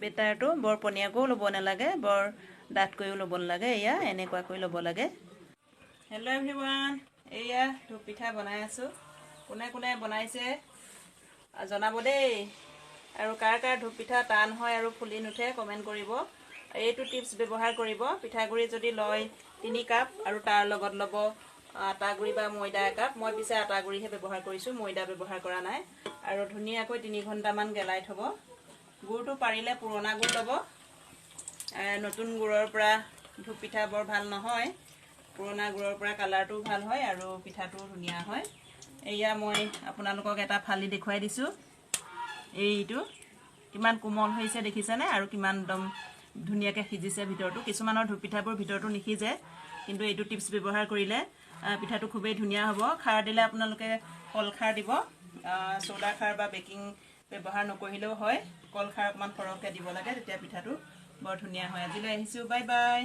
বেটাৰটো বৰ পনীয়াকৈও ল'ব নালাগে, বৰ ডাঠকৈও ল'ব নালাগে। এয়া এনেকুৱাকৈ ল'ব লাগে। হেল্ল' এভৰিৱান, এয়া ধূপ পিঠা বনাই আছোঁ। কোনে কোনে বনাইছে জনাব দেই। আৰু কাৰ কাৰ ধূপ পিঠা টান হয় আৰু ফুলি নুঠে কমেণ্ট কৰিব। এইটো টিপছ ব্যৱহাৰ কৰিব। পিঠাগুড়ি যদি লয় 3 কাপ আৰু তাৰ লগত ল'ব আটা গুড়ি বা ময়দা একাপ। মই পিছে আটা গুড়িহে ব্যৱহাৰ কৰিছোঁ, ময়দা ব্যৱহাৰ কৰা নাই। আৰু ধুনীয়াকৈ 3 ঘণ্টামান গেলাই থ'ব। গুড়টো পাৰিলে পুৰণা গুড় ল'ব। নতুন গুড়ৰ পৰা ধূপ পিঠা বৰ ভাল নহয়। পুৰণা গুড়ৰ পৰা কালাৰটোও ভাল হয় আৰু পিঠাটোও ধুনীয়া হয়। এয়া মই আপোনালোকক এটা ফালি দেখুৱাই দিছোঁ। এইটো কিমান কোমল হৈছে দেখিছেনে, আৰু কিমান একদম ধুনীয়াকৈ সিজিছে ভিতৰটো। কিছুমানৰ ধূপ পিঠাবোৰ ভিতৰটো নিসিজে, কিন্তু এইটো টিপছ ব্যৱহাৰ কৰিলে পিঠাটো খুবেই ধুনীয়া হ'ব। খাৰ দিলে আপোনালোকে কল খাৰ দিব, চ'ডা খাৰ বা বেকিং ব্যৱহাৰ নকৰিলেও হয়। কল খাৰ অকণমান সৰহকৈ দিব লাগে, তেতিয়া পিঠাটো বৰ ধুনীয়া হয়। আজিলৈ আহিছোঁ, বাই বাই।